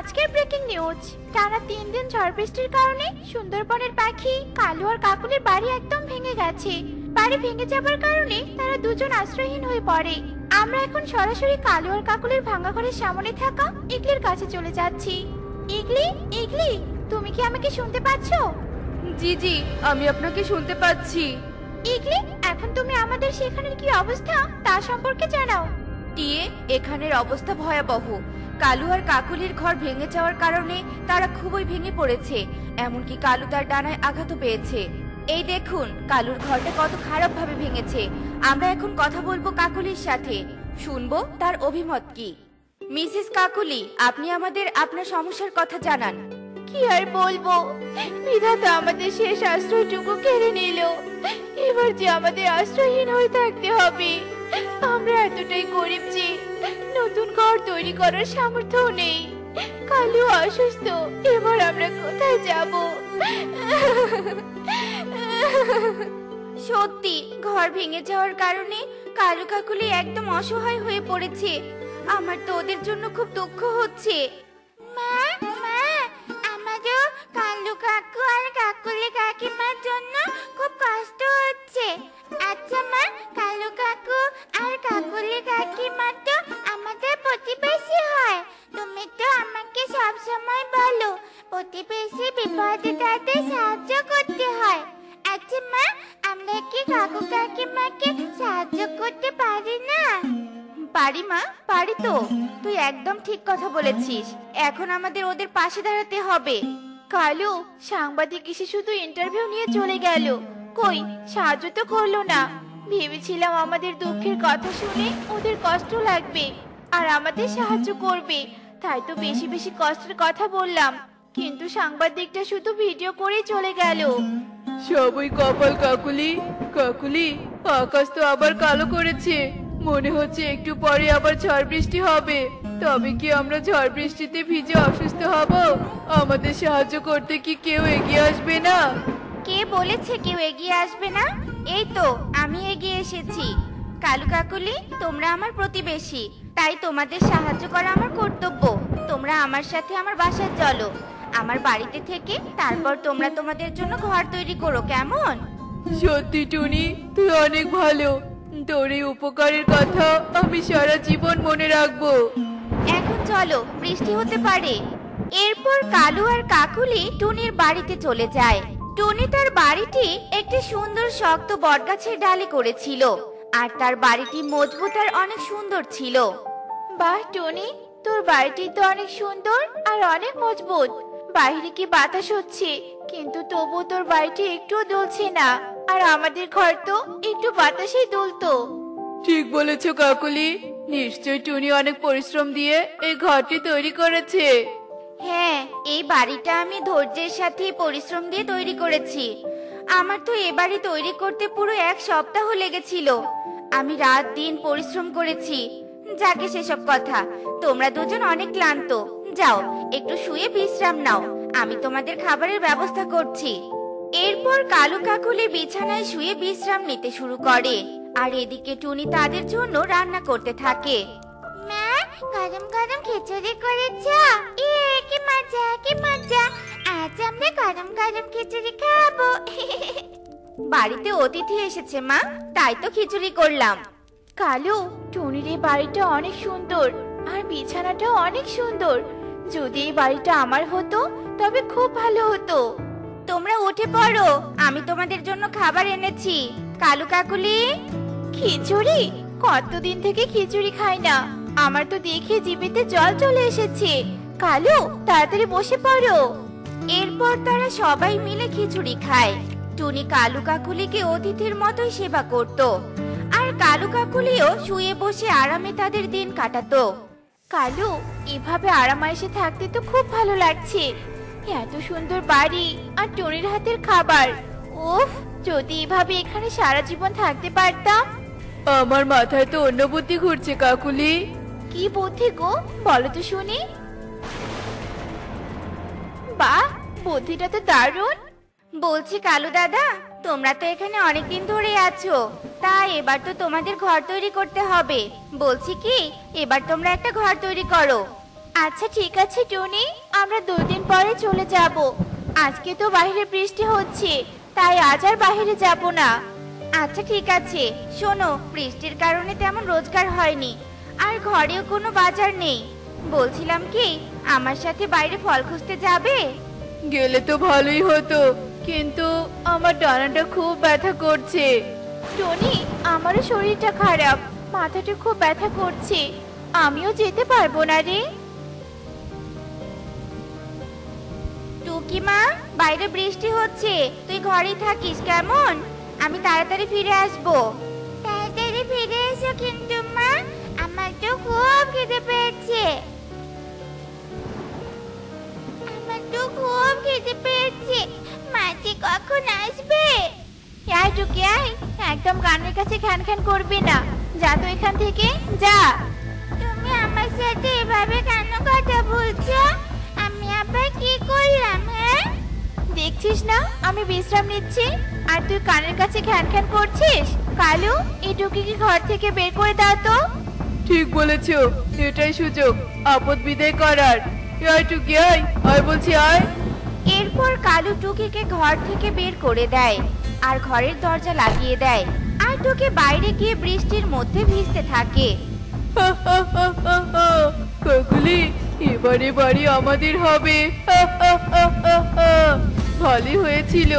আজকের breaking news. টানা 3 দিন ঝড় বৃষ্টির কারণে সুন্দরবনের পাখি কালু আর কাকুলির বাড়ি একদম ভেঙে গেছে। বাড়ি ভেঙে যাবার কারণে তারা দুজন আশ্রয়হীন হয়ে পড়ে। আমরা এখন সরাসরি কালু আর কাকুলির ভাঙা ঘরের সামনে থাকা ইগলির কাছে চলে যাচ্ছি। ইগলি, ইগলি, তুমি কি আমাকে শুনতে পাচ্ছ? জি জি, আমি আপনাকে শুনতে পাচ্ছি। ইগলি, এখন তুমি আমাদের সেখানের কি অবস্থা তা সম্পর্কে জানাও। টিয়ে, এখানের অবস্থা ভয়াবহ। কালু আর কাকুলির ঘর ভেঙে যাওয়ার কারণে তারা খুবই ভেঙে পড়েছে। এমনকি কালু তার ডানায় আঘাতও পেয়েছে। এই দেখুন কালুর ঘরটা কত খারাপ ভাবে ভেঙেছে। আমরা এখন কথা বলবো কাকুলির সাথে, শুনবো তার অভিমত কি। মিসেস কাকুলি, আপনি আমাদের আপনার সমস্যার কথা জানান। কি আর বলবো, বিধাতা আমাদের শেষ আশ্রয়টুকু কেড়ে নিল। এবার যে আমাদের আশ্রয়হীন হয়ে থাকতে হবে। আমরা এতটাই গরিব যে নতুন ঘর তৈরি করার সামর্থ্য নেই। কালু অসুস্থ, এবার আমরা কোথায় যাব? সত্যি ঘর ভেঙে যাওয়ার কারণে কালু কাকুলি একদম অসহায় হয়ে পড়েছে। আমার তো ওদের জন্য খুব দুঃখ হচ্ছে। মা, মা, আমারও কালু কাকু আর কাকুলি কাকিমার জন্য খুব কষ্ট হচ্ছে। আচ্ছা মা, কালু কাকু আর কাকুলি কাকিমা তো আমাদের প্রতিবেশী হয়। তুমি তো আমাকে সব সময় বলো প্রতিবেশী বিপদে তাদের সাহায্য করতে হয়। আচ্ছা মা, আমরা কি কাকু কাকিমাকে সাহায্য করতে পারি না? পারি মা, পারি তো। তুই একদম ঠিক কথা বলেছিস। এখন আমাদের ওদের পাশে দাঁড়াতে হবে। কালু, সাংবাদিক এসে শুধু ইন্টারভিউ নিয়ে চলে গেল, কই সাহায্য তো করলো না। ভেবেছিলাম আমাদের দুঃখের কথা শুনে ওদের কষ্ট লাগবে আর আমাদের সাহায্য করবে, তাই তো বেশি বেশি কষ্টের কথা বললাম। কিন্তু সাংবাদিকটা শুধু ভিডিও করেই চলে গেল। সবই কপাল কাকুলি। কাকুলি, আকাশ তো আবার কালো করেছে। মনে হচ্ছে একটু পরে আবার ঝড় বৃষ্টি হবে। তবে কি আমরা ঝড় বৃষ্টিতে ভিজে অসুস্থ হব? আমাদের সাহায্য করতে কি কেউ এগিয়ে আসবে না? কে বলেছে কেউ এগিয়ে আসবে না? এই তো আমি এগিয়ে এসেছি। কালু কাকুলি, তোমরা আমার প্রতিবেশী, তাই তোমাদের সাহায্য করা আমার কর্তব্য। তোমরা আমার সাথে আমার বাসায় চলো, আমার বাড়িতে থেকে তারপর তোমরা তোমাদের জন্য ঘর তৈরি করো, কেমন? সত্যি টুনি, তুই অনেক ভালো। তোর এই উপকারের কথা আমি সারা জীবন মনে রাখবো। এখন চলো, বৃষ্টি হতে পারে। এরপর কালু আর কাকুলি টুনির বাড়িতে চলে যায়। টুনি তার বাড়িটি একটি সুন্দর শক্ত বটগাছের ডালে করেছিল, আর তার বাড়িটি মজবুত আর অনেক সুন্দর ছিল। বাহ টনি, তোর বাড়িটি তো অনেক সুন্দর আর অনেক মজবুত। বাইরে কি বাতাস হচ্ছে, কিন্তু তবু তোর বাড়িটি একটুও দুলছে না। আর আমাদের ঘর তো একটু বাতাসেই দুলতো। ঠিক বলেছো কাকুলি, নিশ্চয় টুনি অনেক পরিশ্রম দিয়ে এই ঘরটি তৈরি করেছে। হ্যাঁ, এই বাড়িটা আমি ধৈর্যের সাথে পরিশ্রম দিয়ে তৈরি করেছি। আমার তো এ বাড়ি তৈরি করতে পুরো 1 সপ্তাহ লেগেছিল। আমি রাত দিন পরিশ্রম করেছি। যাকে সেসব কথা, তোমরা দুজন অনেক ক্লান্ত, যাও একটু শুয়ে বিশ্রাম নাও, আমি তোমাদের খাবারের ব্যবস্থা করছি। এরপর কালু কাকুলি বিছানায় শুয়ে বিশ্রাম নিতে শুরু করে, আর এদিকে টুনি তাদের জন্য রান্না করতে থাকে। মা, গরম গরম খিচুড়ি করেছো? কি মজা, কি মজা! আজ আমরা গরম গরম খিচুড়ি খাবো। বাড়িতে অতিথি এসেছে মা, তাই তো খিচুড়ি করলাম। কালু, টুনির এই বাড়িটা অনেক সুন্দর আর বিছানাটাও অনেক সুন্দর। যদি এই বাড়িটা আমার হতো তবে খুব ভালো হতো। তোমরা উঠে পড়ো, আমি তোমাদের জন্য খাবার এনেছি। কালু কাকুলি, খিচুড়ি? কতদিন থেকে খিচুড়ি খাই না, আমার তো দেখে জিভেতে জল চলে এসেছে। কালু, তাড়াতাড়ি বসে পড়ো। এরপর তারা সবাই মিলে খিচুড়ি খায়। টুনি কালু কাকুলিকে অতিথির মতোই সেবা করত, আর কালু কাকুলিও শুয়ে বসে আরামে তাদের দিন কাটাতো। কালু, এভাবে আরামায়েশে থাকতে তো খুব ভালো লাগছে। এত সুন্দর বাড়ি আর টুনির হাতের খাবার। উফ, যদি এভাবে এখানে সারা জীবন থাকতে পারতাম। আমার মাথায় তো অন্য বুদ্ধি ঘুরছে কাকুলি। কি বুদ্ধি গো, বলো তো শুনি। বাহ, বুদ্ধিটা তো দারুণ। বলছি কালু দাদা, তোমরা তো এখানে অনেকদিন ধরে আছো, তাই এবার তো তোমাদের ঘর তৈরি করতে হবে। বলছি কি, এবার তোমরা একটা ঘর তৈরি করো। আচ্ছা ঠিক আছে টুনি, আমরা 2 দিন পরে চলে যাব। আজকে তো বাইরে বৃষ্টি হচ্ছে, তাই আজ আর বাইরে যাব না। আচ্ছা ঠিক আছে, শোনো, বৃষ্টির কারণে তেমন রোজগার হয়নি, আর ঘরেও কোনো বাজার নেই। বলছিলাম কি, আমার সাথে বাইরে ফল খুঁজতে যাবে? গেলে তো ভালোই হতো, কিন্তু আমার ডানাটা খুব ব্যথা করছে। টনি, আমারও শরীরটা খারাপ, মাথাটা খুব ব্যথা করছে, আমিও যেতে পারবো না রে। টুকি মা, বাইরে বৃষ্টি হচ্ছে, তুই ঘরেই থাকিস কেমন? আমি তাড়াতাড়ি ফিরে আসবো। তাড়াতাড়ি ফিরে এসো কিন্তু মা, আমার তো খুব খিদে পেয়েছে। আমার তো খুব খিদে পেয়েছে, মাঝে কখন আসবে? আয় টুকি আয়, একদম কানের কাছে খ্যান খ্যান করবি না, যা তো এখান থেকে যা। তুমি আমার সাথে এভাবে কেন কথা বলছো? আমি আবার কি করলাম? হ্যাঁ, দেখছিস না আমি বিশ্রাম নিচ্ছি, আর তুই কানের কাছে খ্যান খ্যান করছিস? কালু, এই টুকিকে ঘর থেকে বের করে দাও তো। ঠিক বলেছো, এটাই সুযোগ আপদ বিদায় করার। আয় টুকি আয়, আয় বলছি আয়। এরপর কালু টুকিকে ঘর থেকে বের করে দেয় আর ঘরের দরজা লাগিয়ে দেয়, আর টুকি বাইরে গিয়ে বৃষ্টির মধ্যে ভিজতে থাকে। কাকুলি, এবারে বাড়ি আমাদের হবে। ভালোই হয়েছিল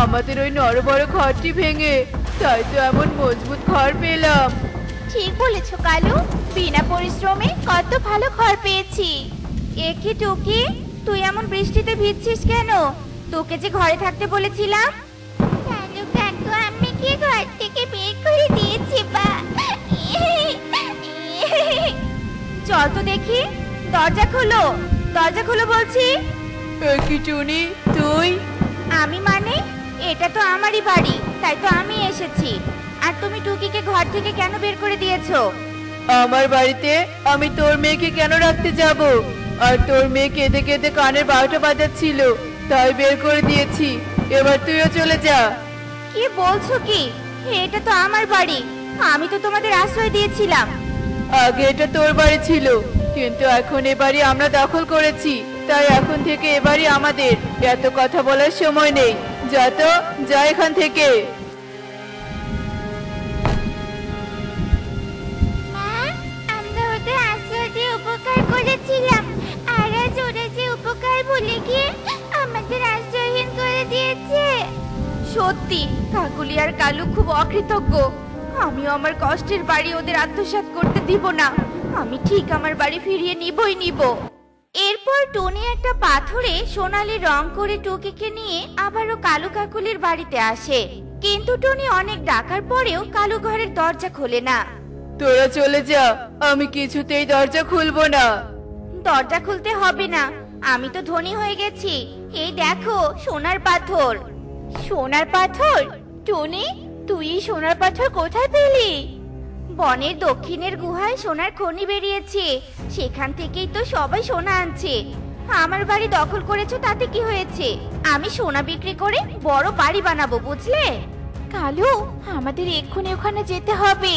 আমাদের ওই নড়বড় ঘরটি ভেঙে, তাই তো এমন মজবুত ঘর পেলাম। ঠিক বলেছো কালু, বিনা পরিশ্রমে কত ভালো ঘর পেয়েছি। এ কি টুকি, তুই এমন বৃষ্টিতে ভিজছিস কেন? তোকে যে ঘরে থাকতে বলেছিলাম। কালু কাকু আমি কি ঘর থেকে বের করে দিয়েছি বা? চল তো দেখি, দরজা খোলো, দরজা খোলো বলছি। কি টুনি, তুই? আমি মানে, এটা তো আমারই বাড়ি, তাই তো আমি এসেছি। আর তুমি টুকিকে ঘর থেকে কেন বের করে দিয়েছো? আমার বাড়িতে আমি তোর মেয়েকে কেন রাখতে যাব? আর তোর মেয়ে কেঁদে কেঁদে কানের 12টা বাজাচ্ছিল, তাই বের করে দিয়েছি। এবার তুইও চলে যা। কি বলছো কি? এটা তো আমার বাড়ি, আমি তো তোমাদের আশ্রয় দিয়েছিলাম। আগে এটা তোর বাড়ি ছিল, কিন্তু এখন এ বাড়ি আমরা দখল করেছি, তাই এখন থেকে এ বাড়ি আমাদের। এত কথা বলার সময় নেই, যা তো, যা এখান থেকে। মা, আমরা ওদের আশ্রয় দিয়ে উপকার করেছিলাম, আর আজ ওরা যে উপকার ভুলে গিয়ে আমাদের আশ্রয়হীন করে দিয়েছে। সত্যি কাকুলি আর কালু খুব অকৃতজ্ঞ। আমিও আমার কষ্টের বাড়ি ওদের আত্মসাৎ করতে দিব না, আমি ঠিক আমার বাড়ি ফিরিয়ে নিবই নিব। এরপর টনি একটা পাথরে সোনালি রং করে টুকিকে নিয়ে আবারও কালু কাকুলির বাড়িতে আসে, কিন্তু টনি অনেক ডাকার পরেও কালু ঘরের দরজা খোলে না। তোরা চলে যা, আমি কিছুতেই দরজা খুলবো না। দরজা খুলতে হবে না, আমি তো ধনী হয়ে গেছি। এই দেখো সোনার পাথর। সোনার পাথর? টনি, তুই এই সোনার পাথর কোথায় পেলি? বনের দক্ষিণের গুহায় সোনার খনি বেরিয়েছে, সেখান থেকেই তো সবাই সোনা আনছে। আমার বাড়ি দখল করেছো তাতে কি হয়েছে? আমি সোনা বিক্রি করে বড় বাড়ি বানাবো, বুঝলে? কালু, আমাদের এক্ষুনি ওখানে যেতে হবে।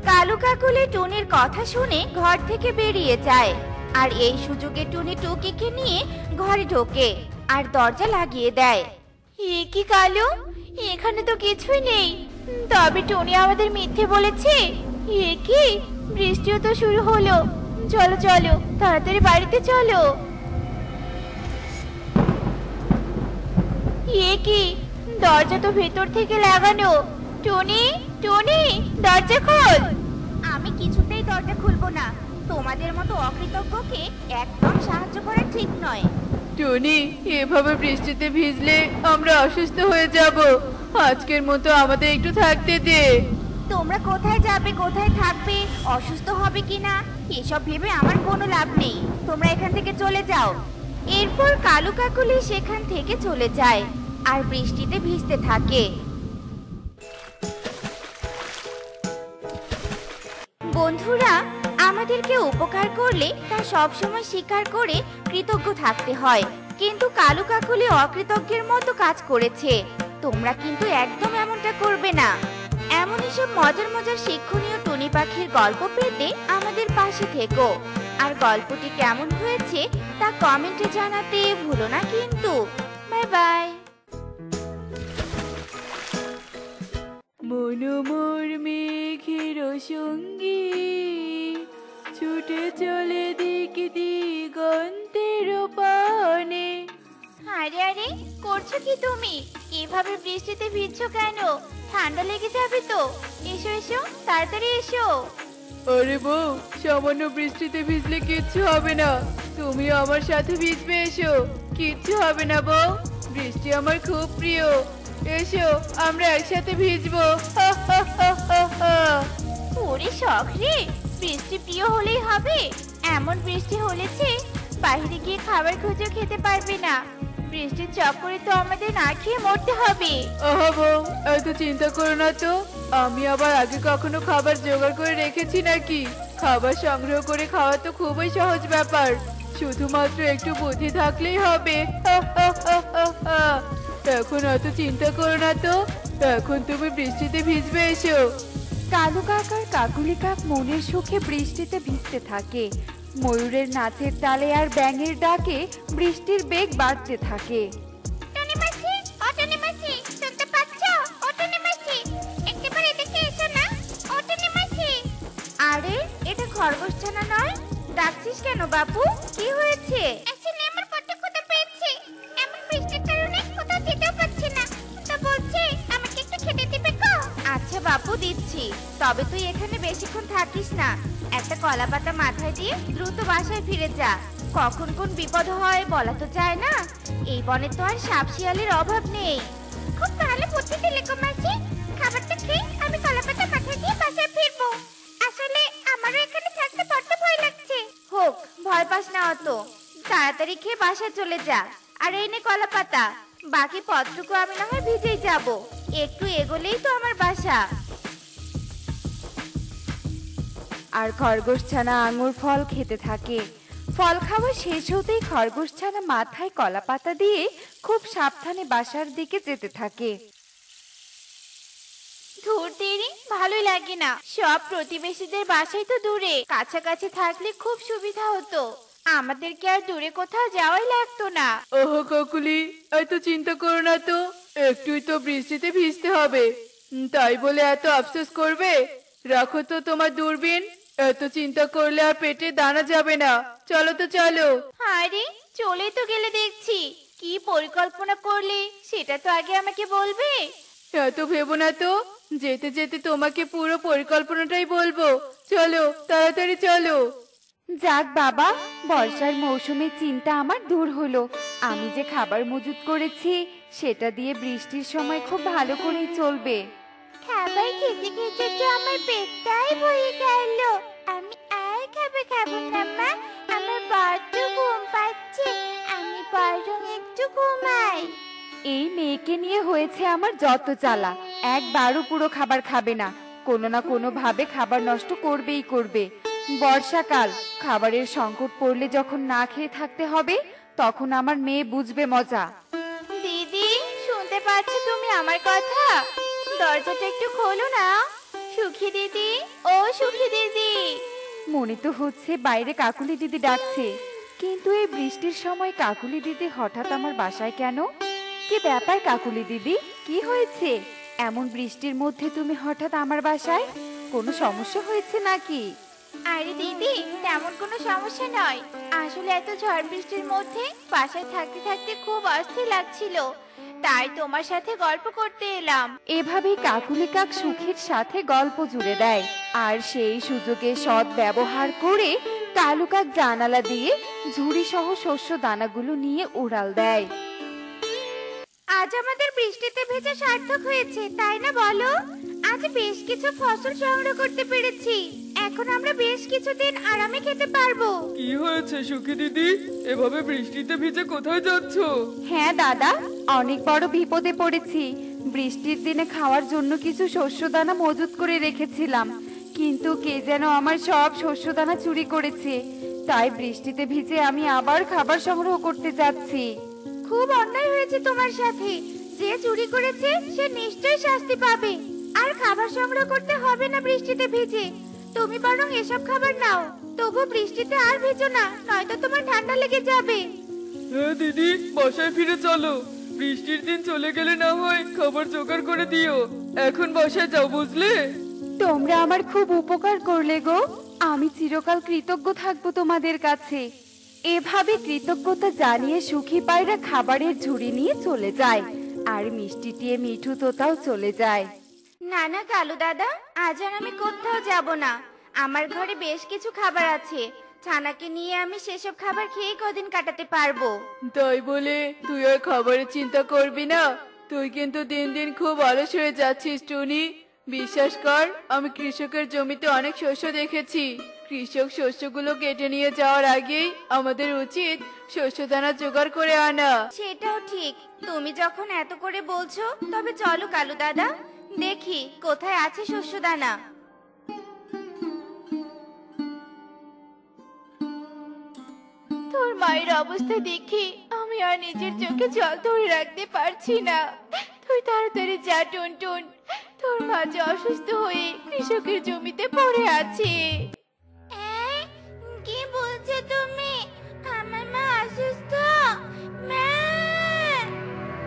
কালু কাকুলি টুনির কথা শুনে ঘর থেকে বেরিয়ে যায়, আর এই সুযোগে টুনি টুকিকে নিয়ে ঘরে ঢোকে আর দরজা লাগিয়ে দেয়। এ কি কালু, এখানে তো কিছুই নেই, তবে টুনি আমাদের মিথ্যে বলেছে। এ কি, বৃষ্টিও তো শুরু হলো, চলো চলো তাড়াতাড়ি বাড়িতে চলো। এ কি, দরজা তো ভেতর থেকে লাগানো। টুনি, টুনি, দরজা খোল। আমি কিছুতেই দরজা খুলবো না, তোমাদের মতো অকৃতজ্ঞকে একদম সাহায্য করা ঠিক নয়। টনি, এভাবে বৃষ্টিতে ভিজলে আমরা অসুস্থ হয়ে যাব। আজকের মতো আমাদের একটু থাকতে দে। তোমরা কোথায় যাবে, কোথায় থাকবে, অসুস্থ হবে কিনা এসব ভেবে আমার কোনো লাভ নেই। তোমরা এখান থেকে চলে যাও। এরপর কালু কাকুলি সেখান থেকে চলে যায় আর বৃষ্টিতে ভিজতে থাকে। বন্ধুরা, আমাদেরকে উপকার করলে তা সবসময় স্বীকার করে কৃতজ্ঞ থাকতে হয়, কিন্তু কালু কাকুলি অকৃতজ্ঞের মতো কাজ করেছে। তোমরা কিন্তু একদম এমনটা করবে না। এমনই সব মজার মজার শিক্ষণীয় টুনি পাখির গল্প পেতে আমাদের পাশে থেকো। আর গল্পটি কেমন হয়েছে তা কমেন্টে জানাতে ভুলো না কিন্তু। Bye bye. মনোমোর মেঘের সঙ্গী ছুটে চলে দিক দিগন্তের পানে। আরে আরে, করছো কি তুমি? এভাবে বৃষ্টিতে ভিজছো কেন? ঠান্ডা লেগে যাবে তো। এসো এসো, তাড়াতাড়ি এসো। আরে বউ, সামান্য বৃষ্টিতে ভিজলে কিচ্ছু হবে না, তুমি আমার সাথে ভিজবে, এসো। কিচ্ছু হবে না বউ, বৃষ্টি আমার খুব প্রিয়। এসো, আমরা একসাথে ভিজবো। ওরে শখ রে, বৃষ্টি প্রিয় হলেই হবে? এমন বৃষ্টি হলেছে বাইরে গিয়ে খাবার খুঁজে খেতে পারবে না। বৃষ্টির চক্করে তো আমাদের না খেয়ে মরতে হবে। আহা বউ, এত চিন্তা করো না তো। আমি আবার আগে কখনো খাবার জোগাড় করে রেখেছি নাকি? খাবার সংগ্রহ করে খাওয়া তো খুবই সহজ ব্যাপার, শুধুমাত্র একটু বুদ্ধি থাকলেই হবে। এখন অত চিন্তা করো না তো, এখন তুমি বৃষ্টিতে ভিজবে, এসো। কালু কাক আর কাকুলি কাক মনের সুখে বৃষ্টিতে ভিজতে থাকে। ময়ূরের নাচের তালে আর ব্যাঙের ডাকে বৃষ্টির বেগ বাড়তে থাকে। টনি মাসি, ও টনি মাসি, শুনতে পাচ্ছো? ও টনি মাসি, একবার এদিকে এসো না। ও টনি মাসি। আরে, এটা খরগোশ ছানা নয়? ডাকছিস কেন বাপু? কি হয়েছে? আসলে আমার বড্ড ক্ষুধা পেয়েছে, এমন বৃষ্টির কারণে কোথাও যেতেও পারছি না। তা বলছে আমাকে একটু খেতে দিবে গো? আচ্ছা বাপু, দিচ্ছি। তবে তুই এখানে বেশিক্ষণ থাকিস না। একটা কলা পাতা মাথায় দিয়ে দ্রুত বাসায় ফিরে যা। কখন কোন বিপদ হয় বলা তো যায় না। এই বনে তো আর সাপ শিয়ালের অভাব নেই। খুব ভালো বুদ্ধি দিলে গো মাসি। খাবারটা খেয়ে আমি কলাপাতা মাথায় দিয়ে বাসায় ফিরবো। আসলে আমারও এখানে থাকতে বড্ড ভয় লাগছে। হোক, ভয় পাস না অত। তাড়াতাড়ি খেয়ে বাসায় চলে যা। আর এই নে কলা পাতা, বাকি পথটুকু আমি না হয় ভিজেই যাব। একটু এগোলেই তো আমার বাসা। আর খরগোশ ছানা আঙুর ফল খেতে থাকে। ফল খাওয়া শেষ হতেই খরগোশ ছানা মাথায় কলা পাতা দিয়ে খুব সাবধানে বাসার দিকে যেতে থাকে। ধুর তেরি, ভালোই লাগে না। সব প্রতিবেশীদের বাসাই তো দূরে, কাছাকাছি থাকলে খুব সুবিধা হতো। আমাদেরকে আর দূরে কোথাও যাওয়াই লাগতো না। ওহো কাকুলি, এত চিন্তা করো না তো, একটুই তো বৃষ্টিতে ভিজতে হবে, তাই বলে এত আফসোস করবে? রাখো তো তোমার দূরবীন, এত চিন্তা করলে আর পেটে দানা যাবে না। চলো তো চলো। আরে, চলে তো গেলে দেখছি। কি পরিকল্পনা করলে সেটা তো আগে আমাকে বলবে। এত ভেবো না তো, যেতে যেতে তোমাকে পুরো পরিকল্পনাটাই বলবো। চলো, তাড়াতাড়ি চলো। যাক বাবা, বর্ষার মৌসুমে চিন্তা আমার দূর হলো। আমি যে খাবার মজুত করেছি সেটা দিয়ে বৃষ্টির সময় খুব ভালো করেই চলবে। খাবার খেতে খেতে তো আমার পেটটাই ভরে গেল। আমি আর খাবার খাবো না মা, আমার বড্ড ঘুম পাচ্ছে। আমি বরং একটু ঘুমাই। এই মেয়েকে নিয়ে হয়েছে আমার যত জ্বালা। একবারও পুরো খাবার খাবে না, কোনো না কোনো ভাবে খাবার নষ্ট করবেই করবে। বর্ষাকাল, খাবারের সংকট পড়লে যখন না খেয়ে থাকতে হবে তখন আমার মেয়ে বুঝবে মজা। দিদি, শুনতে পাচ্ছ তুমি আমার কথা? দরজাটা একটু খোলো না। সুখী দিদি, ও সুখী দিদি। মনে তো হচ্ছে বাইরে কাকুলি দিদি ডাকছে, কিন্তু এই বৃষ্টির সময় কাকুলি দিদি হঠাৎ আমার বাসায় কেন? কি ব্যাপার কাকুলি দিদি, কি হয়েছে? এমন বৃষ্টির মধ্যে তুমি হঠাৎ আমার বাসায়? কোনো সমস্যা হয়েছে নাকি? আরে দিদি, তেমন কোনো সমস্যা নয়। আসলে এত ঝড় বৃষ্টির মধ্যে বাসায় থাকতে থাকতে খুব অস্থির লাগছিল, তাই তোমার সাথে গল্প করতে এলাম। এভাবেই কাকুলি কাক সুখের সাথে গল্প জুড়ে দেয়। আর সেই সুযোগে সৎ ব্যবহার করে কালু কাক জানালা দিয়ে ঝুড়ি সহ শস্য দানাগুলো নিয়ে উড়াল দেয়। আজ আমাদের বৃষ্টিতে ভেজা সার্থক হয়েছে, তাই না বলো? আজ বেশ কিছু ফসল সংগ্রহ করতে পেরেছি। এখন আমরা বেশ কিছুদিন আরামে খেতে পারবো। কি হয়েছে সুখী দিদি, এভাবে বৃষ্টিতে ভিজে কোথায় যাচ্ছো? হ্যাঁ দাদা, অনেক বড় বিপদে পড়েছি। বৃষ্টির দিনে খাওয়ার জন্য কিছু শস্যদানা মজুত করে রেখেছিলাম, কিন্তু কে যেন আমার সব শস্যদানা চুরি করেছে। তাই বৃষ্টিতে ভিজে আমি আবার খাবার সংগ্রহ করতে যাচ্ছি। খুব অন্যায় হয়েছে তোমার সাথে। যে চুরি করেছে সে নিশ্চয়ই শাস্তি পাবে। আর খাবার সংগ্রহ করতে হবে না বৃষ্টিতে ভিজে। তুমি বরং এসব খাবার নাও, তবু বৃষ্টিতে আর ভেজো না, নয়তো তোমার ঠান্ডা লেগে যাবে। হ্যাঁ দিদি, বাসায় ফিরে চলো। বৃষ্টির দিন চলে গেলে না হয় খাবার জোগাড় করে দিও। এখন বাসায় যাও, বুঝলে? তোমরা আমার খুব উপকার করলে গো। আমি চিরকাল কৃতজ্ঞ থাকবো তোমাদের কাছে। এভাবে কৃতজ্ঞতা জানিয়ে সুখী পায়রা খাবারের ঝুড়ি নিয়ে চলে যায়, আর মিষ্টি টিয়ে মিঠু তোতাও চলে যায়। না না কালু দাদা, আজ আর আমি কোথাও যাব না। আমার ঘরে বেশ কিছু খাবার আছে, ছানাকে নিয়ে আমি সেসব খাবার খেয়ে কদিন কাটাতে পারবো। তাই বলে তুই আর খাবারের চিন্তা করবি না? তুই কিন্তু দিন দিন খুব অলস হয়ে যাচ্ছিস টুনি। বিশ্বাস কর, আমি কৃষকের জমিতে অনেক শস্য দেখেছি। কৃষক শস্যগুলো কেটে নিয়ে যাওয়ার আগেই আমাদের উচিত শস্য দানা জোগাড় করে আনা। সেটাও ঠিক, তুমি যখন এত করে বলছো তবে চলো কালু দাদা, দেখি কোথায় আছে শস্য দানা। তোর মায়ের অবস্থা দেখি আমি আর নিজের চোখে জল ধরে রাখতে পারছি না। তুই তাড়াতাড়ি যা টুনটুন, তোর মা যে অসুস্থ হয়ে কৃষকের জমিতে পড়ে আছে। কি বলছো তুমি? আমার মা অসুস্থ? মা!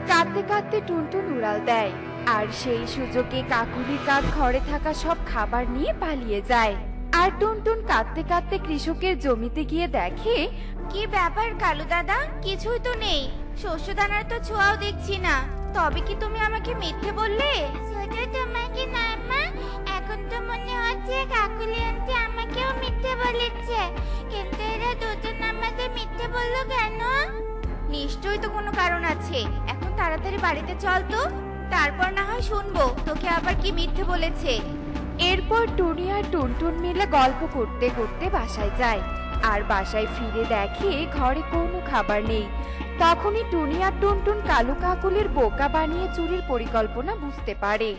কাঁদতে কাঁদতে টুনটুন উড়াল দেয়, আর সেই সুযোগে কাকুলি কাক ঘরে থাকা সব খাবার নিয়ে পালিয়ে যায়। আর টুনটুন কাঁদতে কাঁদতে কৃষকের জমিতে গিয়ে দেখে কি ব্যাপার কালু দাদা, কিছুই তো নেই, শস্য দানার তো ছোঁয়াও দেখছি না। তবে কি তুমি আমাকে মিথ্যে বললে? শুধু তোমাকে না মা, এখন তো মনে হচ্ছে কাকুলি আন্টি আমাকেও মিথ্যে বলেছে। কিন্তু এরা দুজন আমাকে মিথ্যে বললো কেন? নিশ্চয়ই তো কোনো কারণ আছে। এখন তাড়াতাড়ি বাড়িতে চল তো, তারপর না হয় শুনবো তোকে আবার কি মিথ্যে বলেছে। এরপর টুনি আর টুনটুন মিলে গল্প করতে করতে বাসায় যায়, আর বাসায় ফিরে দেখে ঘরে কোনো খাবার নেই। তখনই টুনি আর টুনটুন কালু কাকুলির বোকা বানিয়ে চুরির পরিকল্পনা বুঝতে পারে।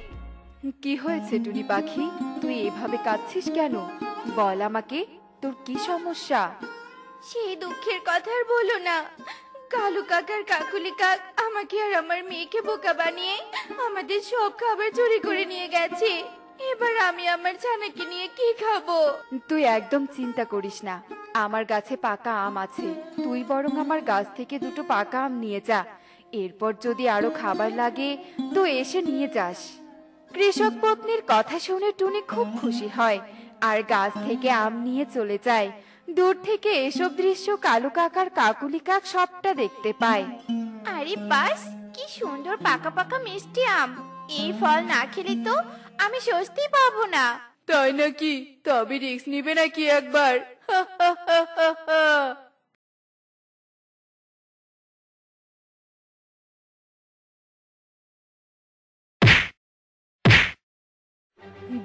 কি হয়েছে টুনি পাখি, তুই এভাবে কাঁদছিস কেন? বল আমাকে, তোর কি সমস্যা? সেই দুঃখের কথা আর বলো না। কালু কাকার কাকুলি কাক আমাকে আর আমার মেয়েকে বোকা বানিয়ে আমাদের সব খাবার চুরি করে নিয়ে গেছে। এবার আমি আমার ছানাকে নিয়ে কি খাবো? তুই একদম চিন্তা করিস না, আমার গাছে পাকা আম আছে। তুই বরং আমার গাছ থেকে দুটো পাকা আম নিয়ে যা। এরপর যদি আরো খাবার লাগে তো এসে নিয়ে যাস। কৃষক পত্নীর কথা শুনে টুনি খুব খুশি হয়, আর গাছ থেকে আম নিয়ে চলে যায়। দূর থেকে এসব দৃশ্য কালু কাকার কাকুলি কাক সবটা দেখতে পায়। আরে বাস, কি সুন্দর পাকা পাকা মিষ্টি আম! এই ফল না খেলে তো আমি স্বস্তি পাবো না। তাই নাকি? তবে রিস্ক নিবে নাকি একবার?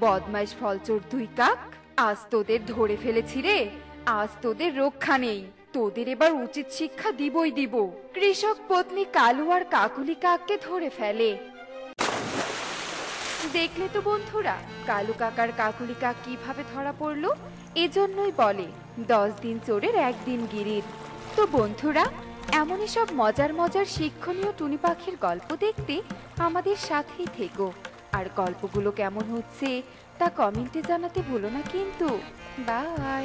বদমাইশ ফলচোর দুই কাক, আজ তোদের ধরে ফেলেছি রে। আজ তোদের রক্ষা নেই, তোদের এবার উচিত শিক্ষা দিবই দিব। কৃষক পত্নী কালু আর কাকুলি কাককে ধরে ফেলে। দেখলে তো বন্ধুরা, কালু কাকার কাকুলি কাক কিভাবে ধরা পড়লো। এজন্যই বলে 10 দিন চোরের একদিন গিরির। তো বন্ধুরা, এমনই সব মজার মজার শিক্ষণীয় টুনি পাখির গল্প দেখতে আমাদের সাথেই থেকো। আর গল্পগুলো কেমন হচ্ছে তা কমেন্টে জানাতে ভুলো না কিন্তু। বাই।